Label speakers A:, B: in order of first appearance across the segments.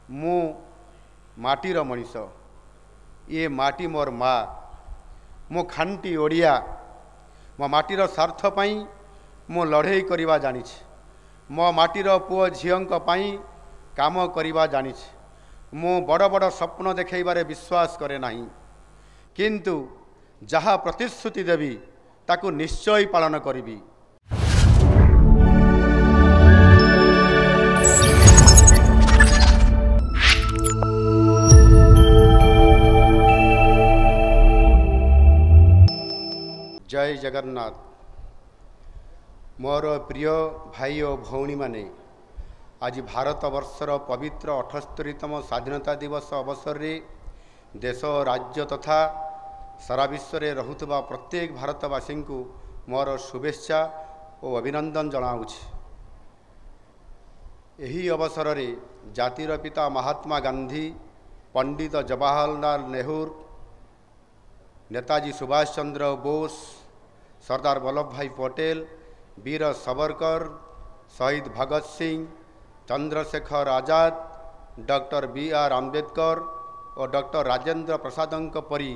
A: मु माटीर मनीष ये माटी मोर माँ मो खांटी ओडिया मो माटीर स्वार्थ पाई मु लड़े करवा जानी मो माटीर पुओ झीओं पाई काम करवा जानी मु बड़ बड़ स्वप्न देखैबारे विश्वास करे नहीं किंतु जहाँ प्रतिश्रुति देवी ताकू निश्चय पालन करी। जय जगन्नाथ। मोर प्रिय भाई और भौणी माने आज भारत वर्षर पवित्र 78तम स्वाधीनता दिवस अवसर रे देश राज्य तथा सारा विश्व रे रहुतबा प्रत्येक भारतवासी को मोर शुभेच्छा और अभिनंदन जनाऊछि। एही अवसर रे जातिर पिता महात्मा गांधी, पंडित जवाहरलाल नेहरू, नेताजी सुभाष चंद्र बोस, सरदार वल्लभ भाई पटेल, वीर सावरकर, शहीद भगत सिंह, चंद्रशेखर आजाद, डॉक्टर बी.आर. आंबेडकर और डॉक्टर राजेंद्र प्रसादों परी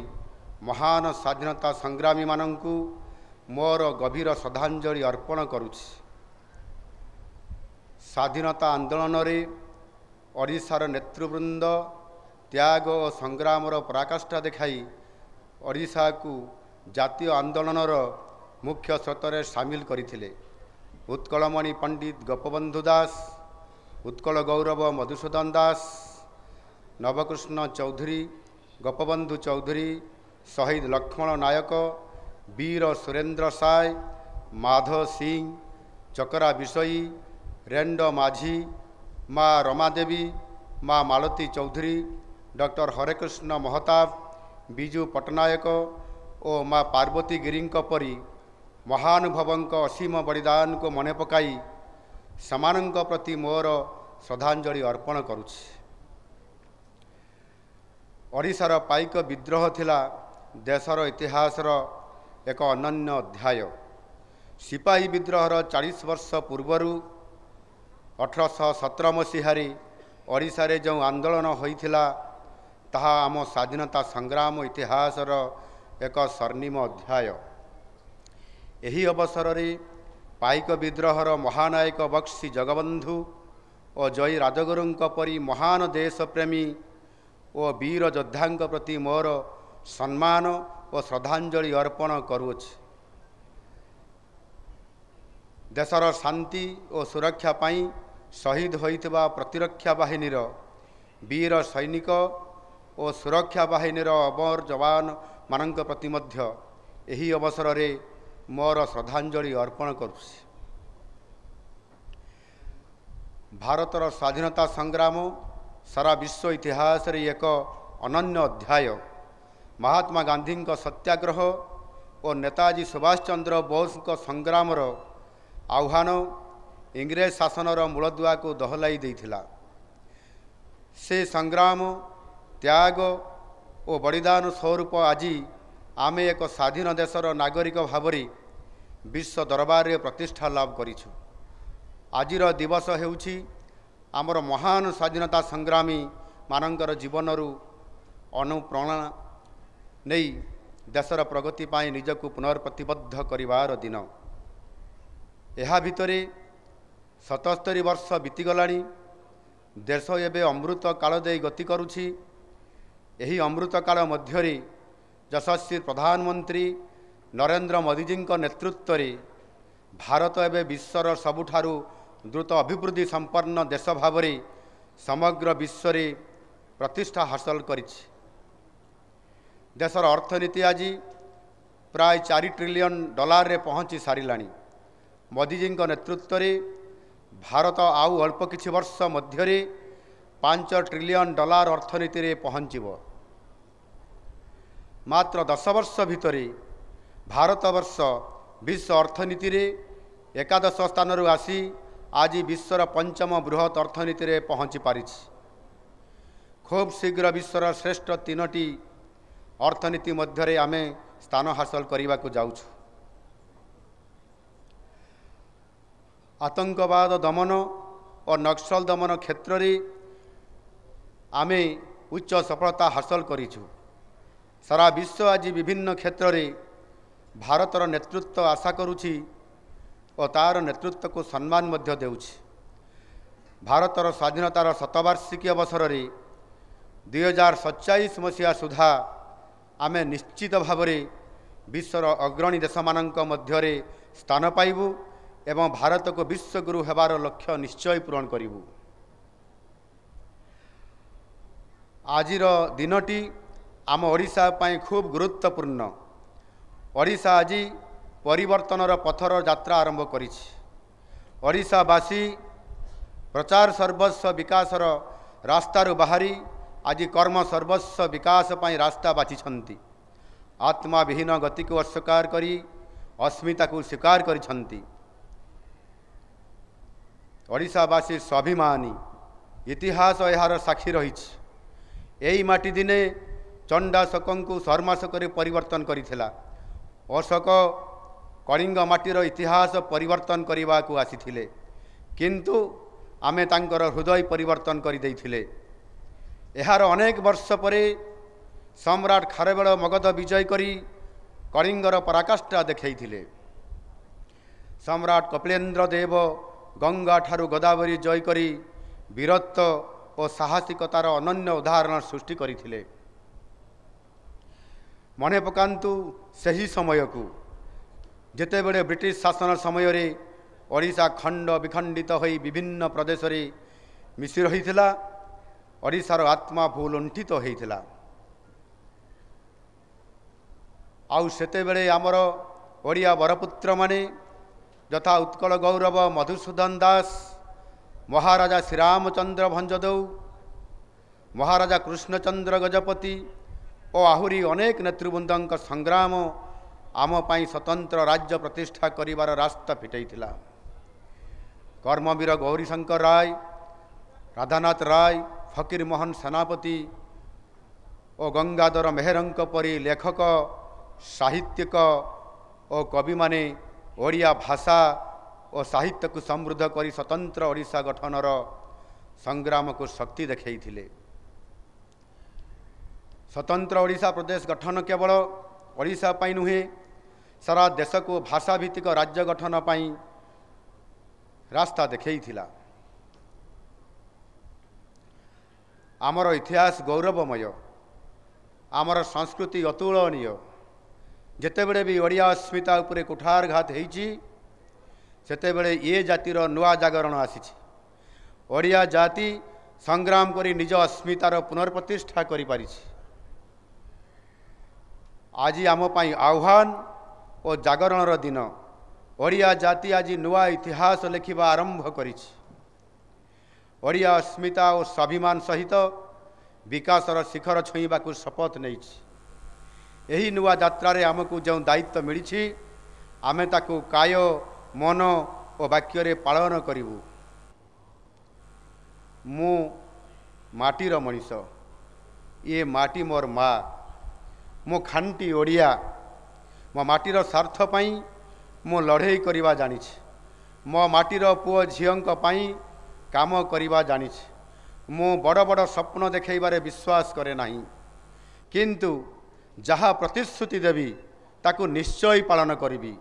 A: महान स्वाधीनता संग्रामी मानंकु मोर गभीर श्रद्धांजलि अर्पण करुछि। स्वाधीनता आंदोलन रे ओडिशार नेतृवृंद त्याग और संग्रामर पराकाष्ठा देखाई ओडिशा को जातीय आंदोलनर मुख्य स्रोतर सामिल करथिले। उत्कलमणि पंडित गोपबंधु दास, उत्कल गौरव मधुसूदन दास, नवकृष्ण चौधरी, गोपबंधु चौधरी, शहीद लक्ष्मण नायक, वीर सुरेंद्र साय, माधव सिंह, चकरा बिशई, रेंडो माझी, माँ रमादेवी, माँ मालती चौधरी, डॉक्टर हरेकृष्ण महताब, बिजू पट्टनायक और माँ पार्वती गिरी परी महानुभवों असीम बलिदान को मन पकाई समानक प्रति मोर श्रद्धांजलि अर्पण करुछि। ओडिशार पाइक विद्रोह थिला देशर इतिहासर एक अनन्य अध्याय। सिपाही विद्रोहर 40 वर्ष पूर्वर 1817 मसीहारे ओडिशारे जो आंदोलन होइथिला ताहा आम स्वाधीनता संग्राम इतिहासर एक स्वर्णिम अध्याय। एही अवसर रे पाइक विद्रोहर महानायक बक्सी जगबंधु और जय राजगुरुंक परी महान देशप्रेमी और वीर योद्धांक प्रति मोर सम्मान और श्रद्धांजलि अर्पण करुछि। देशर शांति और सुरक्षा पाई शहीद होइतबा प्रतिरक्षा बाहिनीर वीर सैनिक और सुरक्षा बाहिनीर अमर जवान मानक प्रति मध्य एही अवसर रे मोर श्रद्धांजलि अर्पण करुछि। भारतर स्वाधीनता संग्राम सारा विश्व इतिहास रे एक अनन्य अध्याय। महात्मा गांधी सत्याग्रह और नेताजी सुभाष चंद्र बोस संग्रामर आह्वान इंग्रेज शासनर मूलदुआ को दहलाई देइथिला। से संग्राम त्याग और बलिदान स्वरूप आज आमे एक स्वाधीन देशर नागरिक भावरी विश्व दरबार रे प्रतिष्ठा लाभ करिछु। आजिर दिवस हेउछि आमर महान स्वाधीनता संग्रामी मानंकर जीवनरू अनुप्रेरणा नहीं देशर प्रगति पाई निजको पुनर्प्रतिबद्ध करिवार दिन। एहा भितरे 77 वर्ष बीतीगलाणी। देश एवं अमृत काल दे गति करुछि। एही अमृत काल मध्यरे यशस्वी प्रधानमंत्री नरेंद्र मोदीजी नेतृत्व रे भारत एवं विश्वर सबुठारु द्रुत अभिवृद्धि संपन्न देश भावरे समग्र विश्व रे प्रतिष्ठा हासिल करिछि। देशर अर्थनीति आज प्राय $4 ट्रिलियन रे पहुँची सारिलाणी। मोदीजी नेतृत्व रे भारत आउ अल्प किछि वर्ष मध्यरे $5 ट्रिलियन अर्थनीति रे पहुँचब। मात्र 10 वर्ष भितरे भारत वर्ष विश्व अर्थनीति रे 11 स्थान आसी आज विश्वर 5म बृहत अर्थनीति रे पहुँची पारिछि। खूब शीघ्र विश्वर श्रेष्ठ 3टी अर्थनीति मध्यरे आमे स्थान हासिल करने को जाउछु। आतंकवाद दमन और नक्सल दमन क्षेत्र रे आमे उच्च सफलता हासिल करिछु। सारा विश्व आज विभिन्न क्षेत्र में भारतर नेतृत्व आशा करुछि और तार नेतृत्व को सम्मान मध्य देउछि। भारतर स्वाधीनतार शतवार्षिकी अवसर में 2047 मसीहा सुधा आमे निश्चित भाव में विश्वर अग्रणी देश मानक मध्यरे स्थान पाइबु एवं भारत को विश्वगुरु हेबार लक्ष्य निश्चय पूरण करिबु। आजिर दिनटी आम ओडिशा पाई खूब गुरुत्वपूर्ण। ओडिशा आज परिवर्तनर पथर यात्रा आरंभ करिछि। ओडिशावासी प्रचार सर्वस्व विकासर रास्तारू बाहरी आज कर्म सर्वस्व विकास पाई रास्ता बाछिछन्ति। आत्मा विहीन गति को अस्वीकार करी अस्मिता को स्वीकार करिछन्ति। ओडिशावासी स्वाभिमानी इतिहास यार साक्षी रहिछि। एही माटी दिने चंडाशोक को शर्माशोक परिवर्तन करिथिला। अशोक कलिंग माटीर इतिहास परिवर्तन करने को आसीथिले, किंतु आमे तांकर हृदय परिवर्तन कर देइथिले। एहार अनेक वर्ष परे सम्राट खारवेल मगध विजय करी कलिंगर पराकाष्ठा देखैथिले। सम्राट कपिलेन्द्र देव गंगा ठारू गोदावरी जय करी वीरत्व और साहसिकतार अनन्य उदाहरण सृष्टि करथिले। मने पकांतु सही समय को जेतेबेले ब्रिटिश शासन समय रे ओडिशा खंड विखंडित होई विभिन्न प्रदेश रे मिसी रहिथिला। ओडिशार आत्मा भूलुंठित होइथिला। आउ सेतेबेले आमर ओडिया बरपुत्र माने यथा उत्कल गौरव मधुसूदन दास, महाराजा श्रीरामचंद्र भंजदेव, महाराजा कृष्णचंद्र गजपति और आहुरी अनेक नेतृवृंद संग्राम आम पाई स्वतंत्र राज्य प्रतिष्ठा करिवार रास्ता फिटाइथिला। कर्मवीर गौरीशंकर राय, राधानाथ राय, फकीर मोहन सेनापति और गंगाधर मेहरंक परी लेखक, साहित्यिक और कवि माने ओडिया भाषा और साहित्य को समृद्ध करी स्वतंत्र ओडिशा गठनर संग्राम को शक्ति देखैथिले। स्वतंत्र ओडिशा प्रदेश गठन केवल ओडिशा पाई नुहे, सारा देश को भाषा भित्तिक राज्य गठन पाई रास्ता देखैथिला। आमर इतिहास गौरवमय, आमर संस्कृति अतुलनीय। जेतेबेले भी ओडिया अस्मिता उपरे कुठारघात होइछि सेतेबेले ये जातिर नुआ जागरण आसीछि। ओडिया जाति संग्राम करी निज अस्मितार पुनर्प्रतिष्ठा करि पारिछि। आज आम पाई आह्वान और जागरणर दिन। ओडिया जाति आज नुआ इतिहास लेखिबा आरंभ करिछि। ओडिया अस्मिता और स्वाभिमान सहित विकासर शिखर छुईबा को शपथ नैछि। एही नुआ यात्रा रे आमको जो दायित्व मिली आमे ताकू काय मन और वाक्य रे पालन करिवु। मु माटीर मनीष, ये माटी मोर माँ, मो खांटी ओडिया। मो माटीर स्वार्थ पाई मु लड़े करवा जानिछि। मो माटीर पुओ झीओंक पाई काम करवा जानिछि। मु बड़ बड़ स्वप्न देखैबारे विश्वास करे नाही, किंतु जहाँ प्रतिश्रुति देवी ताकू निश्चय पालन करिबी।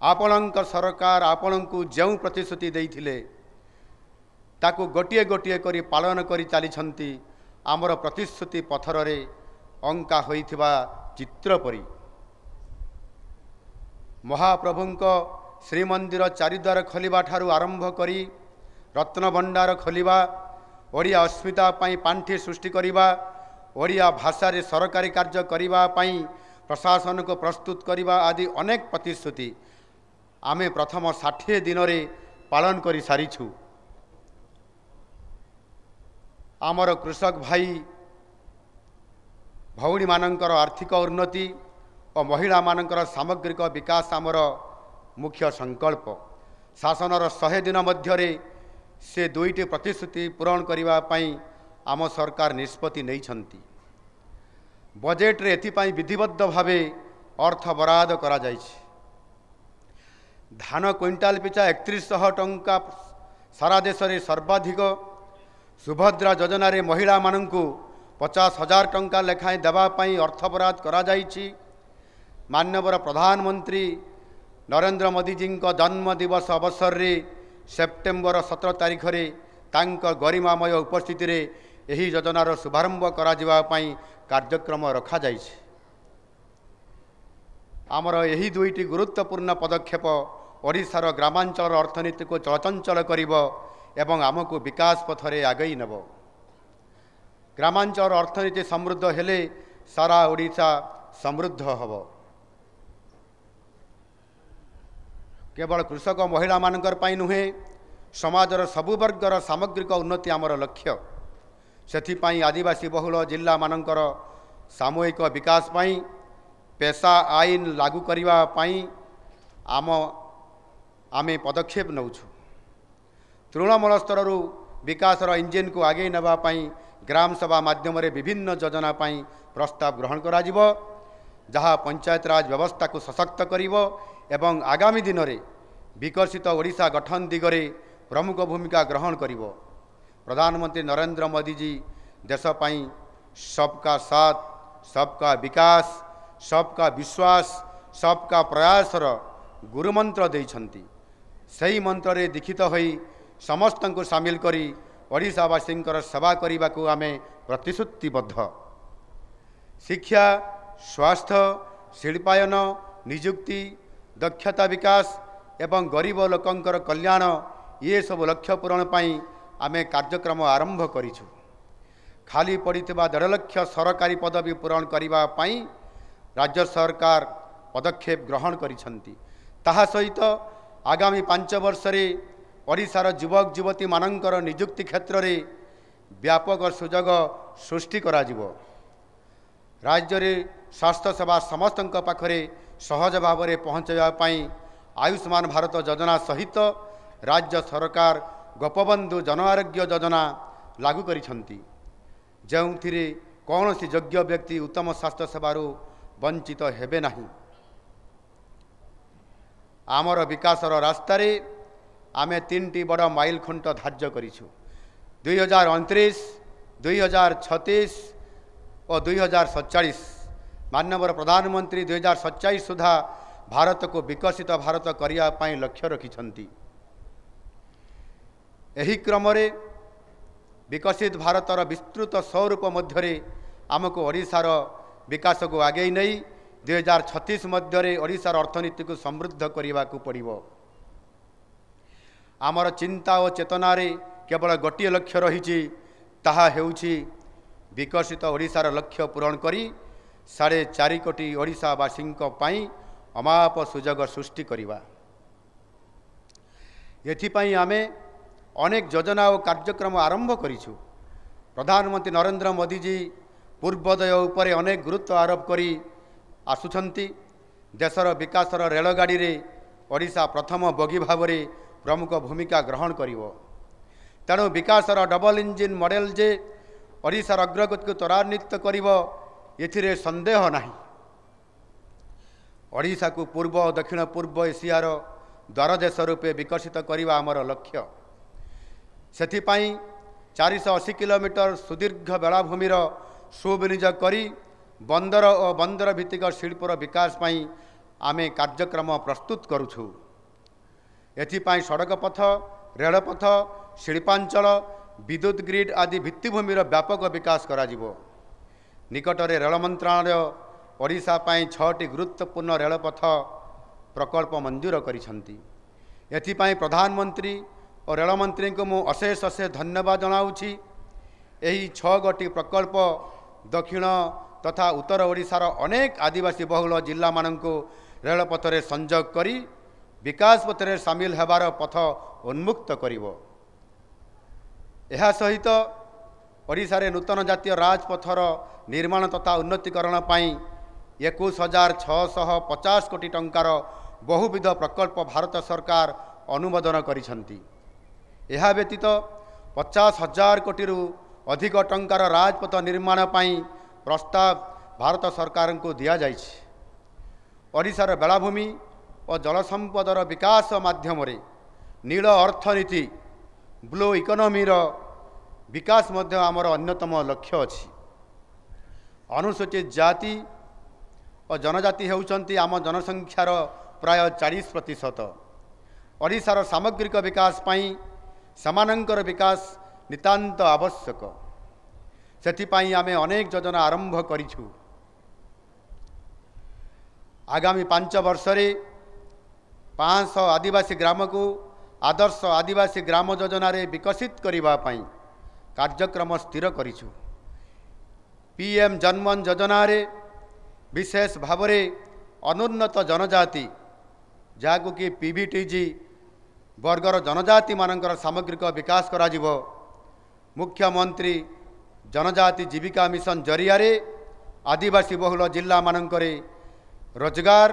A: आपणक सरकार आपणकू जो प्रतिश्रुति देइथिले ताकू गोटिए गोटिए करी पालन करी चलीछंती आमर प्रतिश्रुति पथर रे अंका होइथिबा चित्र परी। महाप्रभुंक श्रीमंदिर चारिद्वार खोलिबा ठारू आरंभ करी रत्न भंडार खोलिबा, ओडिया अस्मिता पाई पांठी सृष्टि करिबा, ओडिया भाषा रे सरकारी कार्य करिबा पाई प्रशासन को प्रस्तुत करिबा आदि अनेक प्रतिश्रुति आमे प्रथम 60 दिन रे पालन करि सारिछु। आमर कृषक भाई भौणी मानकर आर्थिक उन्नति और महिला मानकर सामग्रिक विकास आमर मुख्य संकल्प। शासनर 100 दिन मध्यरे से 2टी प्रतिश्रुति पूरण करिबा पाई आम सरकार निष्पत्ति नैछंती। बजेट रे एथिपाई विधिबद्ध भावे अर्थ बराद करा जाइछि। धान क्विंटाल पिछा 3100 टंका सारा देश रे सर्वाधिक, सुभद्रा योजना रे महिला माननकु 50,000 टंका लेखाएं देवाई अर्थ बराद करा जाइछि। माननीय प्रधानमंत्री नरेंद्र मोदी जी जन्म दिवस अवसर में सेप्टेम्बर 17 तारिख रे तांक गरिमामय उपस्थिति रे एही योजनार शुभारंभ करा जिवा पई कार्यक्रम रखा जाइछि। आमर एही दुईटी गुरुत्वपूर्ण पदक्षेप ओडिशार ग्रामांचल अर्थनीति को चलचंचल करिबो एवं आमको विकास पथरे आगई नेब। ग्रामांचल अर्थनीति समृद्ध हेले सारा ओडिशा समृद्ध हब। केवल कृषक महिला मानकर पाई नुहे, समाजर सबु वर्गर सामग्रिक उन्नति आमर लक्ष्य। सेथिपाई आदिवासी बहुल जिल्ला मानकर सामूहिक विकास पाई पेशा आईन लागू करिवा पाई आमे पदक्षेप नौछु। तृणमूल स्तर विकासर इंजिन को आगे नेबा पाई ग्राम सभा माध्यम विभिन्न योजना पाई प्रस्ताव ग्रहण करा जिवो, जहाँ पंचायत राज व्यवस्था को सशक्त करिवो एवं आगामी दिन में विकसित ओडिशा गठन दिगरे प्रमुख भूमिका ग्रहण करिवो। प्रधानमंत्री नरेंद्र मोदी जी देश पाई सबका साथ, सबका विकास, सबका विश्वास, सबका प्रयासर गुरुमंत्र देइछंती। सही मंत्र रे दीक्षित होई समस्त को सामिल करी ओडिशावासी सेवा करने को आमे प्रतिश्रुतिबद्ध। शिक्षा, स्वास्थ्य, शिल्पायन, निजुक्ति, दक्षता विकास एवं गरीब लोकंकर कल्याण ये सब लक्ष्य पूरण पाई आमे कार्यक्रम आरंभ करिछु। खाली पड़िथिबा 1.5 लाख सरकारी पदवी पूरण करने पाई राज्य सरकार पदक्षेप ग्रहण करिसंती। ताहा सहित आगामी 5 वर्ष रे ओडिशार युवक युवती मानकर निजुक्ति क्षेत्र रे व्यापक सुजोग सृष्टि करा जिवो। राज्य रे स्वास्थ्य सेवा समस्तक पाखरे सहज भाव में पहुँचाइबा पाई आयुष्मान भारत योजना सहित राज्य सरकार गोपबंधु जन आरोग्य योजना लागू करिसंती, जोंथिरे कौनसी योग्य व्यक्ति उत्तम स्वास्थ्य सेवारू वंचित हेबे नहीं। आमर विकासर रास्तार आमे 3टी बड़ माइल खुंट धार्य करिछु। 2029, 2036 और 2047 माननीय प्रधानमंत्री 2047 सुधा भारत को विकसित भारत करिया पाई लक्ष्य रखिछंती। एही क्रम रे विकसित भारतर विस्तृत स्वरूप मध्यरे आमको ओडिशार विकास को आगे नहीं 2036 मध्य ओडिशार अर्थनीति को समृद्ध करने को पड़िबो। आमर चिंता और चेतना रे केवल गोटे लक्ष्य रही, ताहा हेउछि विकसित ओडिशार लक्ष्य पूरण करी 4.5 कोटी ओडिशावासी पाई अमाप सुजोग सृष्टि करिबा। एथिपाई आमे अनेक योजना और कार्यक्रम आरंभ करिछु। प्रधानमंत्री नरेंद्र मोदी जी पूर्वोदय उपरे अनेक गुरुत्व आरोप करी आसुछंती। देशर विकासर रेलगाड़ी रे ओडिशा प्रथम बगी भाव में प्रमुख भूमिका ग्रहण करिवो। तेणु विकासर डबल इंजिन मॉडल जे ओडिशार अग्रगति को त्वरान्वित करिवो एथिरे संदेह नहीं। ओडिशा को पूर्व और दक्षिण पूर्व एशियार द्वार देश रूपे विकसित करवा आमर लक्ष्य। सेथिपाई 480 किलोमीटर सुदीर्घ बेलाभूमिर सुविनियोग करी बंदर और बंदर भित्तिक शिल्पर विकास पाई आमे कार्यक्रम प्रस्तुत करुछु। एथिपाई सड़क पथ, रेलपथ, शिल्पांचल, विद्युत ग्रिड आदि भित्तिभूमिर व्यापक विकास करा जिवो। निकटरे रेल मंत्रालय ओडिशा पाई 6टी गुरुत्वपूर्ण रेलपथ प्रकल्प मंजूर करिसंती। एथिपाई प्रधानमंत्री और रेल मंत्री को मु अशेष धन्यवाद जनाऊछि। एही 6 गोटी प्रकल्प दक्षिण तथा उत्तर ओडिशार अनेक आदिवासी बहुल जिला माननको रेलपथरे संजोग करी विकास पथरे सामिल हेबार पथ उन्मुक्त करिवो। एहा सहित ओडिशा रे नूतन जातीय राजपथर निर्माण तथा उन्नतीकरण पाई 21,650 कोटी टंकार बहुविध प्रकल्प भारत सरकार अनुमोदन करिसंती। एहा व्यतीत 50,000 कोटी अधिक टंकार राजपथ निर्माण पाई प्रस्ताव भारत सरकार को दिया जाइछि। ओडिशार बेलाभूमि और जलसंपदर विकास माध्यम नील अर्थनीति ब्लू इकोनोमी विकास मध्य आमर अन्यतम लक्ष्य अछि। अनुसूचित जाति और जनजाति होउचंती आम जनसंख्यार प्राय 40%। ओडिशार सामग्रिक विकास पाई समानंकर विकास नितांत आवश्यक। सेथिपाई आमे अनेक योजना आरंभ करिछु। आगामी 5 वर्ष रे 500 आदिवासी ग्राम को आदर्श आदिवासी ग्राम योजना रे विकसित करिबा पाई कार्यक्रम स्थिर करिछु। पीएम जनमन योजना रे विशेष भाव रे अनुन्नत जनजाति जाको कि पीवीटीजी वर्गर जनजाति मानकर सामग्रिक विकास करा जिवो। मुख्यमंत्री जनजाति जीविका मिशन जरिया रे आदिवासी बहुल जिला मानकरे रोजगार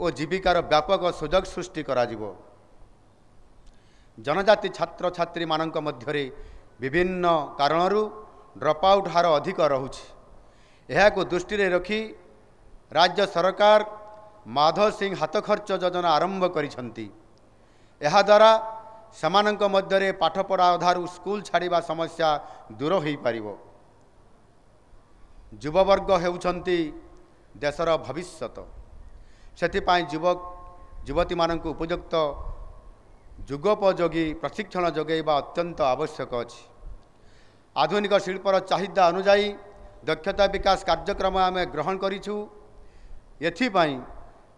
A: और जीविकार व्यापक सुजोग सृष्टि करा जिवो। जनजाति छात्र छात्री मानक मध्यरे विभिन्न कारणरू ड्रॉप आउट हार अधिक रहुछि। एहाको दृष्टि रे रखी राज्य सरकार माधव सिंह हाथ खर्च योजना आरंभ करिसंती। एहा द्वारा समानंक मध्यरे पाठपढ़ा आधारू स्कूल छाड़िबा समस्या दूर होई पारिबो। युववर्ग हेउछंती देशर भविष्यत। सेथिपाई युवक युवती मानक उपयुक्त जुगोपयोगी प्रशिक्षण जोगैबा अत्यंत आवश्यक अछि। आधुनिक शिल्पर चाहिदा अनुजाई दक्षता विकास कार्यक्रम आमे ग्रहण करिछु। एथिपाई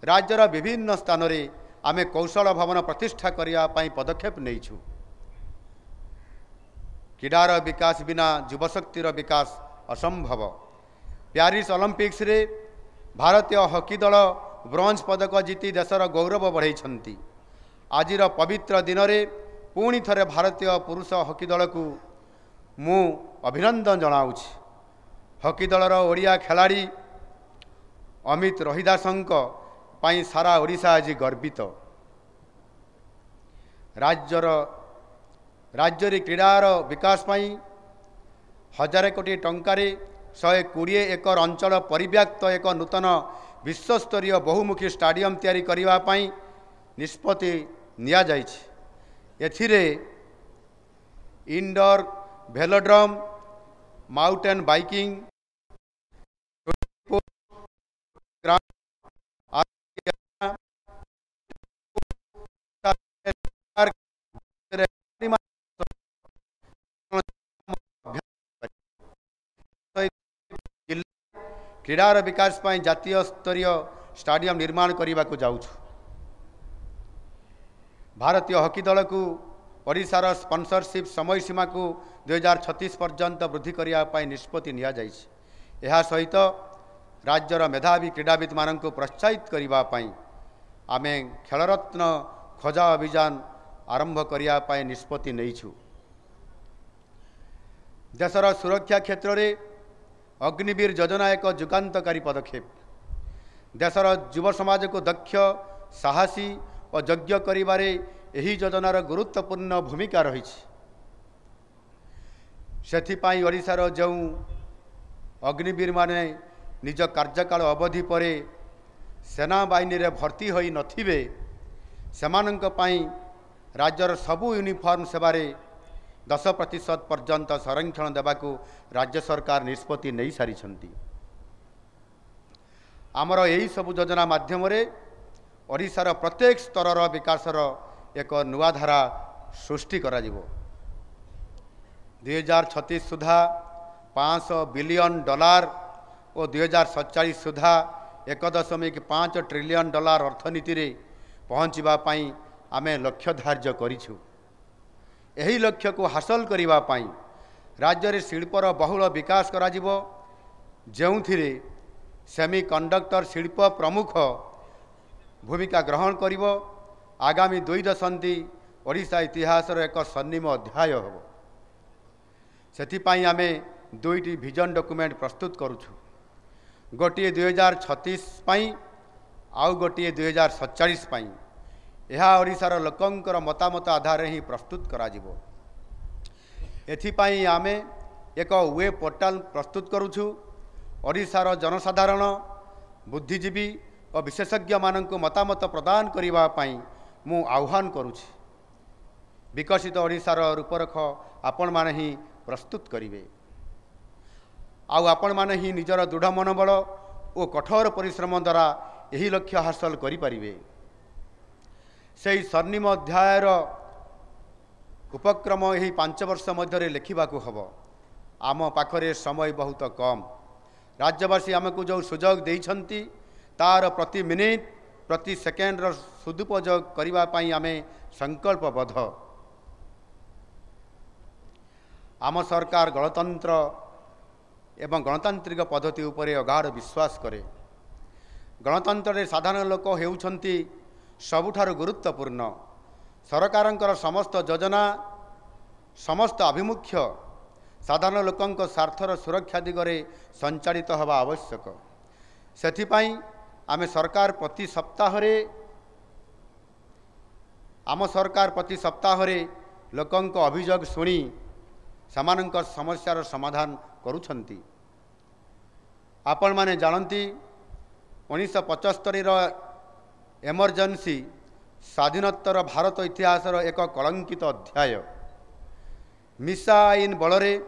A: राज्यर विभिन्न स्थान रे आमे कौशल भवन प्रतिष्ठा करिया पाई पदक्षेप नेइछु। क्रीडार विकास बिना युवशक्तिर विकास असंभव। प्यारिस ओलंपिक्स रे भारतीय हॉकी दल ब्रोंज पदक जीति देशर गौरव बढ़ाई। आजिर पवित्र दिन रे पुणी थरे भारतीय पुरुष हॉकी दल को मु अभिनंदन जनाऊछि। हॉकी दलर ओडिया खिलाड़ी अमित रोहिदासंक पाई सारा ओडिशा आज गर्वित। राज्य क्रीडार विकास पाई 1000 कोटी टंकारे 120 एकर अंचल परिव्याप्त एक नूतन विश्वस्तरीय बहुमुखी स्टाडियम तैयारी करिवा पाई निष्पत्ति निया जाइछि। एथिरे इंडोर भेलोड्रम माउंटेन बाइकिंग क्रीडार विकास पाई जातीय स्तरीय स्टाडियम निर्माण करने को जाऊँ। भारतीय हॉकी दल को ओडिशार स्पॉन्सरशिप समय सीमा को 2036 पर्यंत वृद्धि करने निष्पत्ति निया जाइछि। एहा सहित राज्यर मेधावी क्रीडाविद मान प्रोत्साहित करने आमे खेलरत्न खोजा अभियान आरंभ करने निष्पत्ति नहींछु। देशर सुरक्षा क्षेत्र में अग्निवीर योजना एक जुगान्तकारी पदक्षेप। देशर युव समाज को दक्ष साहसी और यज्ञ करिबारे एही योजनार गुरुत्वपूर्ण भूमिका रही। सेथिपाई ओडिशार जो अग्निवीर माने निज कार्यकाल अवधि पर सेना बाहिनी रे भर्ती होई नथिबे सेमानंक पाई राज्यर सबु यूनिफॉर्म सेवारे 10% पर्यंत संरक्षण देवाकू राज्य सरकार निष्पत्ति नहीं सारी। आमर यही सबु योजना माध्यम ओडिशार प्रत्येक स्तर विकासर एक नुआ धारा सृष्टि करा जिवो। 2036 सुधा $500 बिलियन और 2047 सुधा $1.5 ट्रिलियन अर्थनीति रे पहुँचवा पाई आमे लक्ष्य धार्य करिछु। एही लक्ष्य को हासिल करिवा पाई राज्य रे शिल्पर बहुल विकास करा जिवो। जेउथिरे सेमीकंडक्टर शिल्प प्रमुख भूमिका ग्रहण करिवो। आगामी 2 दशंधि ओडिशा इतिहास एक स्वर्णिम अध्याय होबो। सेथिपाई आमे 2टी विजन डॉक्यूमेंट प्रस्तुत करूछु। गोटे 2036 पाई आउ गोटे 2047 पाई। यह ओडिशार लोकंकर मतामत आधार ही प्रस्तुत करा जिवो। एथिपाई आमे एक वेब पोर्टाल प्रस्तुत करूछु। ओडिशार जनसाधारण बुद्धिजीवी और विशेषज्ञ मानक मतामत प्रदान करिवा पाई मु आह्वान करुछि। विकसित ओडिशार रूपरेख आपण माने ही प्रस्तुत करेंगे। आपण माने ही निजर दृढ़ मनोबल और कठोर परिश्रम द्वारा यही लक्ष्य हासिल करें। से स्वर्णिम अध्यायर उपक्रम यही 5 वर्ष मध्य लिखा हम। आम पाखरे समय बहुत कम। राज्यवासी आमको जो सुजोग देइछंती तार प्रति मिनिट प्रति सेकेंड सदुपयोग करने आम संकल्पबद्ध। आम सरकार गणतंत्र एवं गणतांत्रिक पद्धति उपरे अगाध विश्वास करे। गणतंत्र रे साधारण लोक हेउछंती सबुठारु गुरुत्वपूर्ण। सरकारंकर समस्त योजना समस्त आभिमुख्य साधारण लोकंक स्वार्थर सुरक्षा दिगरे संचालित हवा आवश्यक। सेथिपाई आमे सरकार प्रति सप्ताह लोकंक अभियोग शुणी समानंक समस्यार समाधान करुछंती। आपण माने जानती 1975 एमरजेंसी स्वाधीनोत्तर भारत इतिहासर एक कलंकित अध्याय। मिसा आईन बलरे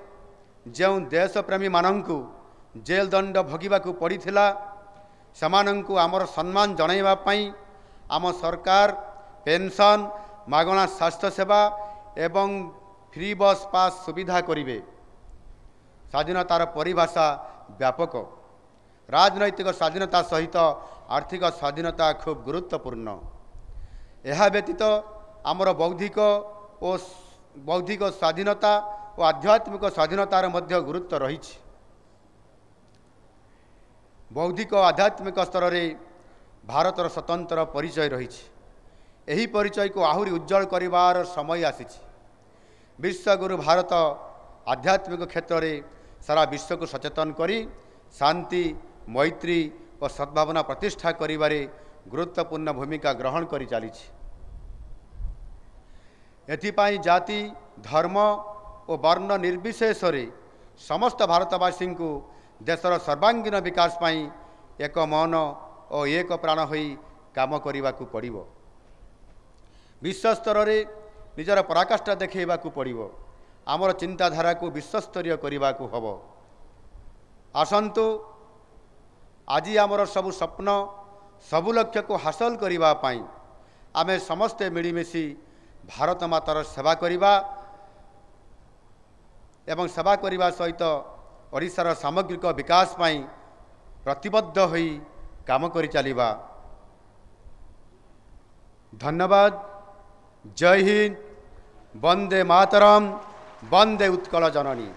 A: जो देशप्रेमी मानंकु जेल दंड भोगिबाकू पड़िथिला समानंकु आमर सम्मान जणाइबा पई आम सरकार पेंशन मागणा स्वास्थ्य सेवा एवं फ्री बस पास सुविधा करिवे। स्वाधीनतार परिभाषा व्यापक। राजनैतिक स्वाधीनता सहित आर्थिक स्वाधीनता खूब गुरुत्वपूर्ण। यह व्यतीत आमर बौद्धिक स्वाधीनता और आध्यात्मिक स्वाधीनतार मध्य गुरुत्व रही। बौद्धिक और आध्यात्मिक स्तर में भारतर स्वतंत्र परिचय रही। यही परिचय को आहुरी उज्जवल करिवार समय आसी। विश्वगुरु भारत आध्यात्मिक क्षेत्र में सारा विश्व को सचेतन करी शांति मैत्री और सद्भावना प्रतिष्ठा करिबारे गुरुत्वपूर्ण भूमिका ग्रहण करी चली। एथिपाई जाति धर्म और वर्ण निर्विशेष समस्त भारतवासी को देशर सर्वांगीन विकास पाई एक मन और एक प्राण होई काम करने को पड़िबो। विश्व स्तर में निजर पराकाष्ठा देखा पड़िबो। आमर चिंताधारा को विश्वस्तरीय करने को हब। आसंतु आज आमर सबु स्वप्न सबु लक्ष्य को हासिल करने आमे समस्ते मिलमिशि भारत मातार सेवा करिबा एवं सेवा करने सहित ओडिशार सामग्रिक विकास पाई प्रतिबद्ध होई काम करि चलिबा। धन्यवाद। जय हिंद। वंदे मातरम। वंदे उत्कल जननी।